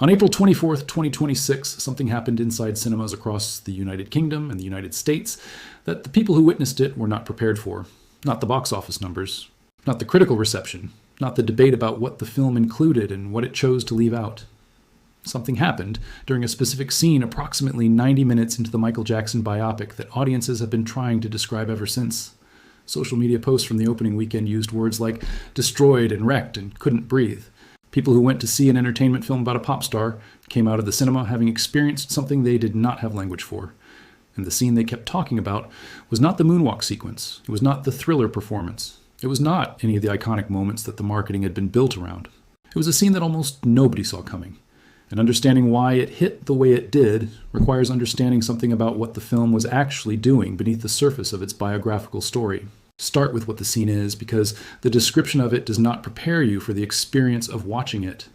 On April 24th, 2026, something happened inside cinemas across the United Kingdom and the United States that the people who witnessed it were not prepared for. Not the box office numbers, not the critical reception, not the debate about what the film included and what it chose to leave out. Something happened during a specific scene approximately 90 minutes into the Michael Jackson biopic that audiences have been trying to describe ever since. Social media posts from the opening weekend used words like destroyed and wrecked and couldn't breathe. People who went to see an entertainment film about a pop star came out of the cinema having experienced something they did not have language for. And the scene they kept talking about was not the moonwalk sequence. It was not the Thriller performance. It was not any of the iconic moments that the marketing had been built around. It was a scene that almost nobody saw coming. And understanding why it hit the way it did requires understanding something about what the film was actually doing beneath the surface of its biographical story. Start with what the scene is, because the description of it does not prepare you for the experience of watching it.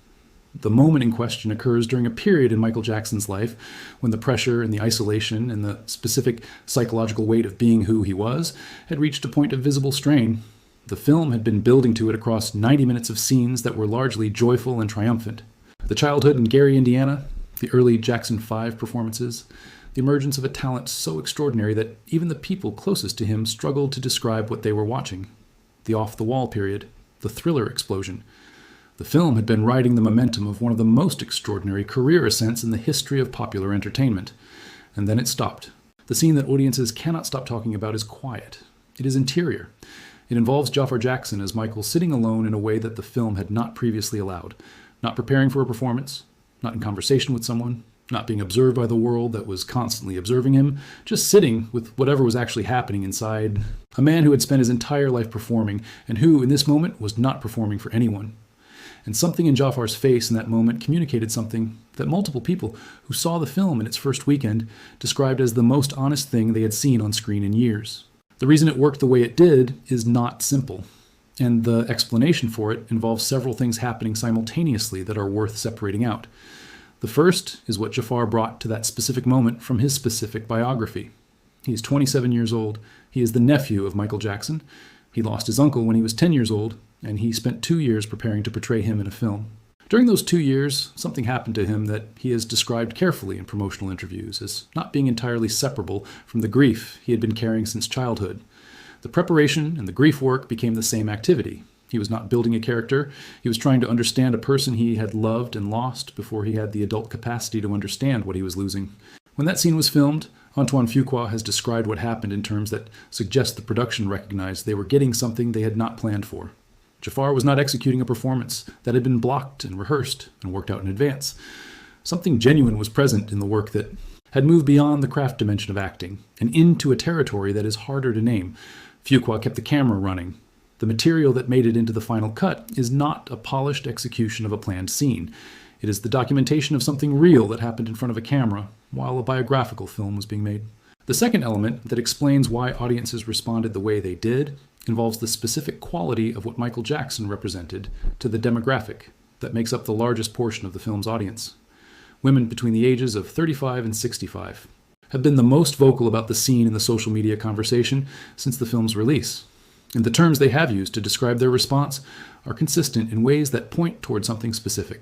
The moment in question occurs during a period in Michael Jackson's life when the pressure and the isolation and the specific psychological weight of being who he was had reached a point of visible strain. The film had been building to it across 90 minutes of scenes that were largely joyful and triumphant. The childhood in Gary, Indiana, the early Jackson 5 performances, the emergence of a talent so extraordinary that even the people closest to him struggled to describe what they were watching. The off-the-wall period, the Thriller explosion. The film had been riding the momentum of one of the most extraordinary career ascents in the history of popular entertainment. And then it stopped. The scene that audiences cannot stop talking about is quiet. It is interior. It involves Jafar Jackson as Michael sitting alone in a way that the film had not previously allowed. Not preparing for a performance, not in conversation with someone, not being observed by the world that was constantly observing him, just sitting with whatever was actually happening inside. A man who had spent his entire life performing, and who, in this moment, was not performing for anyone. And something in Jafar's face in that moment communicated something that multiple people who saw the film in its first weekend described as the most honest thing they had seen on screen in years. The reason it worked the way it did is not simple. And the explanation for it involves several things happening simultaneously that are worth separating out. The first is what Jafar brought to that specific moment from his specific biography. He is 27 years old. He is the nephew of Michael Jackson. He lost his uncle when he was 10 years old, and he spent 2 years preparing to portray him in a film. During those 2 years, something happened to him that he has described carefully in promotional interviews as not being entirely separable from the grief he had been carrying since childhood. The preparation and the grief work became the same activity. He was not building a character. He was trying to understand a person he had loved and lost before he had the adult capacity to understand what he was losing. When that scene was filmed, Antoine Fuqua has described what happened in terms that suggest the production recognized they were getting something they had not planned for. Jafar was not executing a performance that had been blocked and rehearsed and worked out in advance. Something genuine was present in the work that had moved beyond the craft dimension of acting and into a territory that is harder to name. Fuqua kept the camera running. The material that made it into the final cut is not a polished execution of a planned scene. It is the documentation of something real that happened in front of a camera while a biographical film was being made. The second element that explains why audiences responded the way they did involves the specific quality of what Michael Jackson represented to the demographic that makes up the largest portion of the film's audience. Women between the ages of 35 and 65 have been the most vocal about the scene in the social media conversation since the film's release. And the terms they have used to describe their response are consistent in ways that point toward something specific.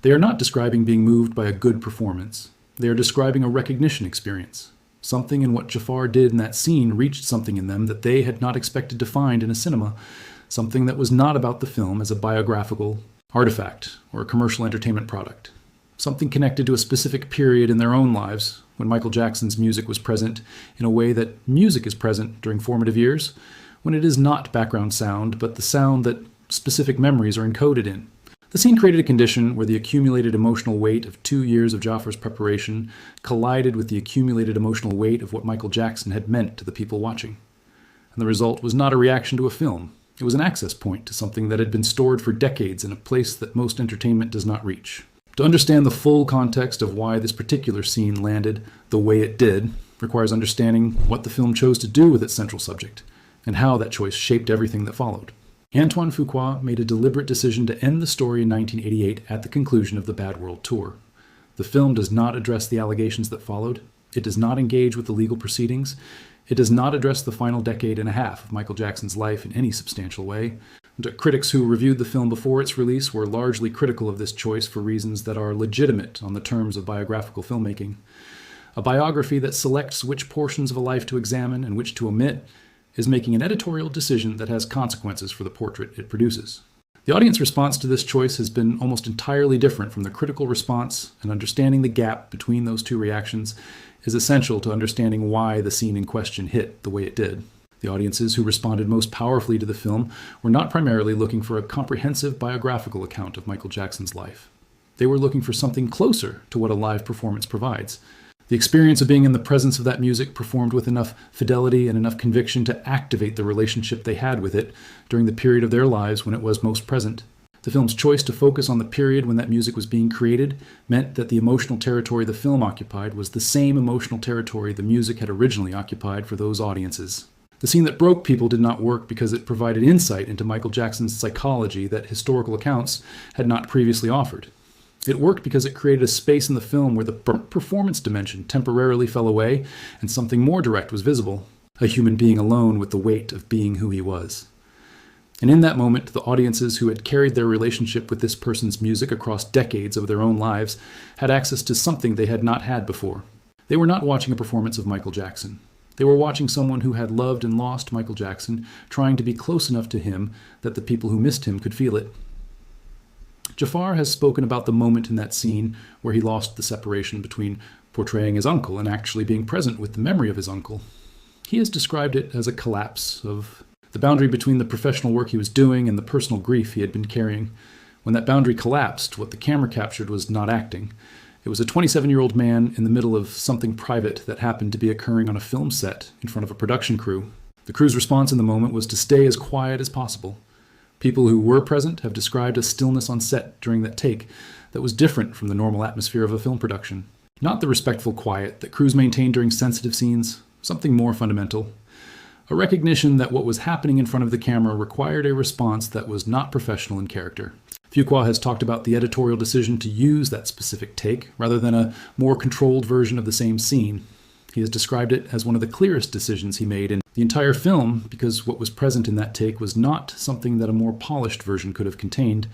They are not describing being moved by a good performance. They are describing a recognition experience. Something in what Jafar did in that scene reached something in them that they had not expected to find in a cinema, something that was not about the film as a biographical artifact or a commercial entertainment product. Something connected to a specific period in their own lives when Michael Jackson's music was present in a way that music is present during formative years, when it is not background sound, but the sound that specific memories are encoded in. The scene created a condition where the accumulated emotional weight of 2 years of Jafar's preparation collided with the accumulated emotional weight of what Michael Jackson had meant to the people watching. And the result was not a reaction to a film. It was an access point to something that had been stored for decades in a place that most entertainment does not reach. To understand the full context of why this particular scene landed the way it did requires understanding what the film chose to do with its central subject, and how that choice shaped everything that followed. Antoine Fuqua made a deliberate decision to end the story in 1988 at the conclusion of the Bad World Tour. The film does not address the allegations that followed. It does not engage with the legal proceedings. It does not address the final decade and a half of Michael Jackson's life in any substantial way. Critics who reviewed the film before its release were largely critical of this choice for reasons that are legitimate on the terms of biographical filmmaking. A biography that selects which portions of a life to examine and which to omit is making an editorial decision that has consequences for the portrait it produces. The audience response to this choice has been almost entirely different from the critical response, and understanding the gap between those two reactions is essential to understanding why the scene in question hit the way it did. The audiences who responded most powerfully to the film were not primarily looking for a comprehensive biographical account of Michael Jackson's life. They were looking for something closer to what a live performance provides. The experience of being in the presence of that music performed with enough fidelity and enough conviction to activate the relationship they had with it during the period of their lives when it was most present. The film's choice to focus on the period when that music was being created meant that the emotional territory the film occupied was the same emotional territory the music had originally occupied for those audiences. The scene that broke people did not work because it provided insight into Michael Jackson's psychology that historical accounts had not previously offered. It worked because it created a space in the film where the performance dimension temporarily fell away and something more direct was visible, a human being alone with the weight of being who he was. And in that moment, the audiences who had carried their relationship with this person's music across decades of their own lives had access to something they had not had before. They were not watching a performance of Michael Jackson. They were watching someone who had loved and lost Michael Jackson, trying to be close enough to him that the people who missed him could feel it. Jafar has spoken about the moment in that scene where he lost the separation between portraying his uncle and actually being present with the memory of his uncle. He has described it as a collapse of the boundary between the professional work he was doing and the personal grief he had been carrying. When that boundary collapsed, what the camera captured was not acting. It was a 27-year-old man in the middle of something private that happened to be occurring on a film set in front of a production crew. The crew's response in the moment was to stay as quiet as possible. People who were present have described a stillness on set during that take that was different from the normal atmosphere of a film production. Not the respectful quiet that crews maintain during sensitive scenes, something more fundamental. A recognition that what was happening in front of the camera required a response that was not professional in character. Fuqua has talked about the editorial decision to use that specific take rather than a more controlled version of the same scene. He has described it as one of the clearest decisions he made in the entire film because what was present in that take was not something that a more polished version could have contained.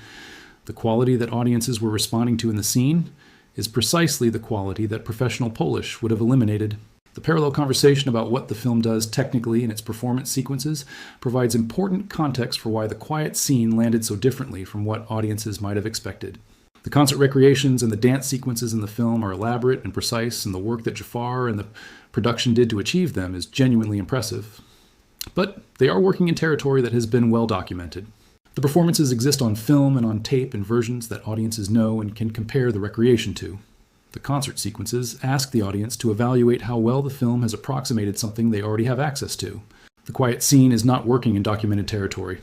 The quality that audiences were responding to in the scene is precisely the quality that professional Polish would have eliminated. The parallel conversation about what the film does technically in its performance sequences provides important context for why the quiet scene landed so differently from what audiences might have expected. The concert recreations and the dance sequences in the film are elaborate and precise, and the work that Jafar and the production did to achieve them is genuinely impressive. But they are working in territory that has been well documented. The performances exist on film and on tape in versions that audiences know and can compare the recreation to. The concert sequences ask the audience to evaluate how well the film has approximated something they already have access to. The quiet scene is not working in documented territory.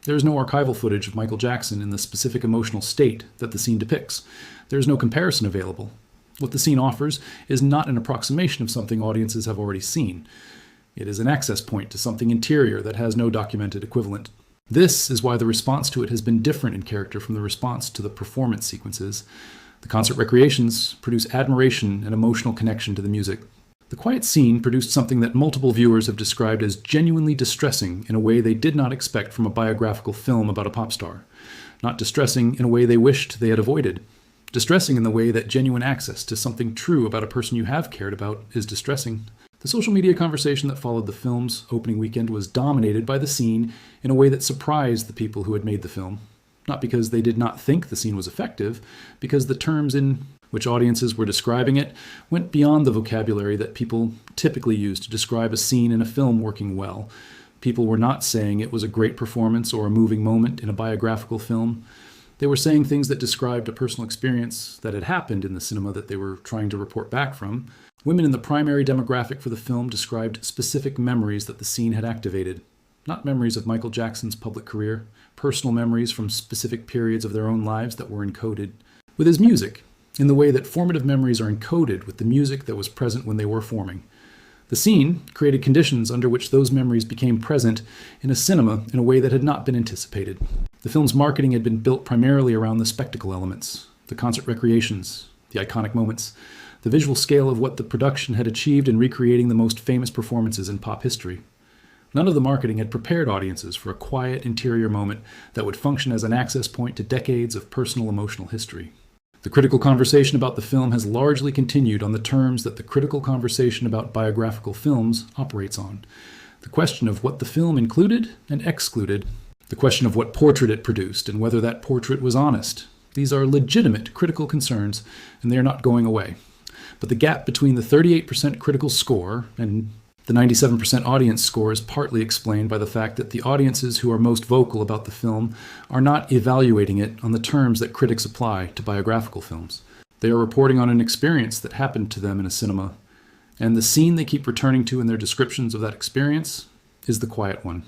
There is no archival footage of Michael Jackson in the specific emotional state that the scene depicts. There is no comparison available. What the scene offers is not an approximation of something audiences have already seen. It is an access point to something interior that has no documented equivalent. This is why the response to it has been different in character from the response to the performance sequences. The concert recreations produce admiration and emotional connection to the music. The quiet scene produced something that multiple viewers have described as genuinely distressing in a way they did not expect from a biographical film about a pop star. Not distressing in a way they wished they had avoided. Distressing in the way that genuine access to something true about a person you have cared about is distressing. The social media conversation that followed the film's opening weekend was dominated by the scene in a way that surprised the people who had made the film. Not because they did not think the scene was effective, because the terms in which audiences were describing it went beyond the vocabulary that people typically use to describe a scene in a film working well. People were not saying it was a great performance or a moving moment in a biographical film. They were saying things that described a personal experience that had happened in the cinema that they were trying to report back from. Women in the primary demographic for the film described specific memories that the scene had activated. Not memories of Michael Jackson's public career, personal memories from specific periods of their own lives that were encoded with his music, in the way that formative memories are encoded with the music that was present when they were forming. The scene created conditions under which those memories became present in a cinema in a way that had not been anticipated. The film's marketing had been built primarily around the spectacle elements, the concert recreations, the iconic moments, the visual scale of what the production had achieved in recreating the most famous performances in pop history. None of the marketing had prepared audiences for a quiet interior moment that would function as an access point to decades of personal emotional history. The critical conversation about the film has largely continued on the terms that the critical conversation about biographical films operates on. The question of what the film included and excluded. The question of what portrait it produced and whether that portrait was honest. These are legitimate critical concerns, and they are not going away. But the gap between the 38% critical score and the 97% audience score is partly explained by the fact that the audiences who are most vocal about the film are not evaluating it on the terms that critics apply to biographical films. They are reporting on an experience that happened to them in a cinema, and the scene they keep returning to in their descriptions of that experience is the quiet one,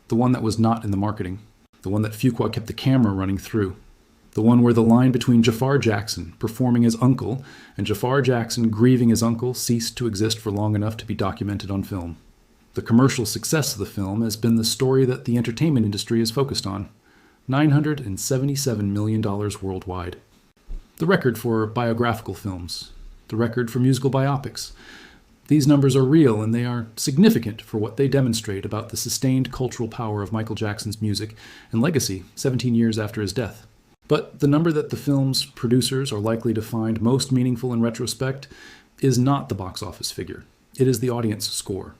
the one that was not in the marketing, the one that Fuqua kept the camera running through, the one where the line between Jafar Jackson performing his uncle and Jafar Jackson grieving his uncle ceased to exist for long enough to be documented on film. The commercial success of the film has been the story that the entertainment industry has focused on. $977 million worldwide. The record for biographical films. The record for musical biopics. These numbers are real, and they are significant for what they demonstrate about the sustained cultural power of Michael Jackson's music and legacy 17 years after his death. But the number that the film's producers are likely to find most meaningful in retrospect is not the box office figure. It is the audience score.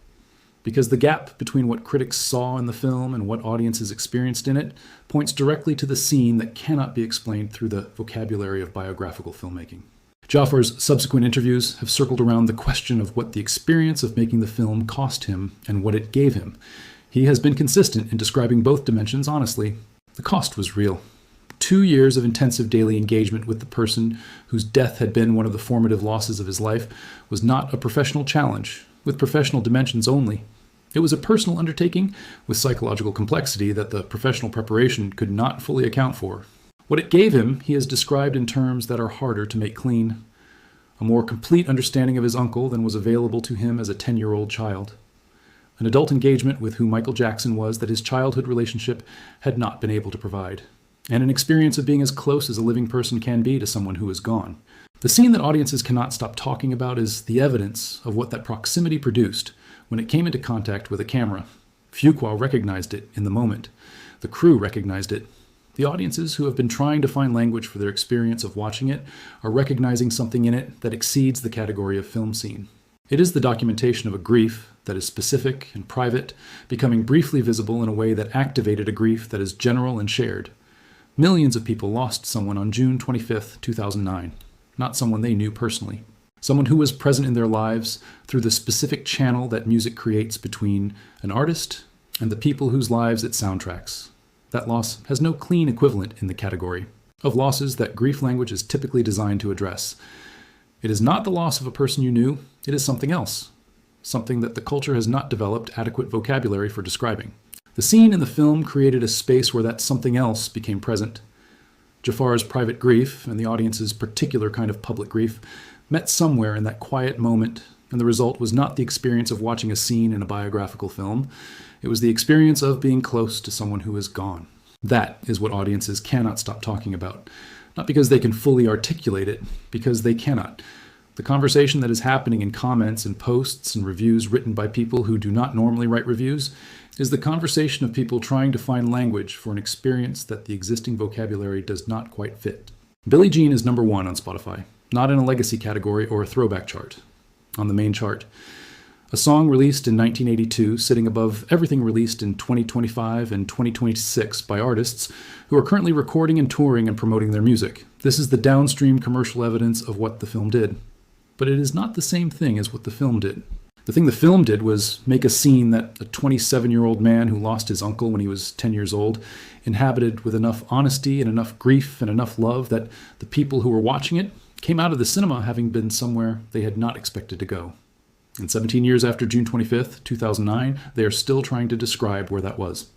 Because the gap between what critics saw in the film and what audiences experienced in it points directly to the scene that cannot be explained through the vocabulary of biographical filmmaking. Jafar's subsequent interviews have circled around the question of what the experience of making the film cost him and what it gave him. He has been consistent in describing both dimensions honestly. The cost was real. 2 years of intensive daily engagement with the person whose death had been one of the formative losses of his life was not a professional challenge, with professional dimensions only. It was a personal undertaking with psychological complexity that the professional preparation could not fully account for. What it gave him, he has described in terms that are harder to make clean. A more complete understanding of his uncle than was available to him as a 10-year-old child. An adult engagement with who Michael Jackson was that his childhood relationship had not been able to provide. And an experience of being as close as a living person can be to someone who is gone. The scene that audiences cannot stop talking about is the evidence of what that proximity produced when it came into contact with a camera. Fuqua recognized it in the moment. The crew recognized it. The audiences who have been trying to find language for their experience of watching it are recognizing something in it that exceeds the category of film scene. It is the documentation of a grief that is specific and private, becoming briefly visible in a way that activated a grief that is general and shared. Millions of people lost someone on June 25, 2009, not someone they knew personally. Someone who was present in their lives through the specific channel that music creates between an artist and the people whose lives it soundtracks. That loss has no clean equivalent in the category of losses that grief language is typically designed to address. It is not the loss of a person you knew, it is something else. Something that the culture has not developed adequate vocabulary for describing. The scene in the film created a space where that something else became present. Jafar's private grief and the audience's particular kind of public grief met somewhere in that quiet moment, and the result was not the experience of watching a scene in a biographical film. It was the experience of being close to someone who is gone. That is what audiences cannot stop talking about. Not because they can fully articulate it, because they cannot. The conversation that is happening in comments and posts and reviews written by people who do not normally write reviews is the conversation of people trying to find language for an experience that the existing vocabulary does not quite fit. Billie Jean is number 1 on Spotify, not in a legacy category or a throwback chart. On the main chart. A song released in 1982, sitting above everything released in 2025 and 2026 by artists who are currently recording and touring and promoting their music. This is the downstream commercial evidence of what the film did. But it is not the same thing as what the film did. The thing the film did was make a scene that a 27-year-old man who lost his uncle when he was 10 years old inhabited with enough honesty and enough grief and enough love that the people who were watching it came out of the cinema having been somewhere they had not expected to go. And 17 years after June 25th, 2009, they are still trying to describe where that was.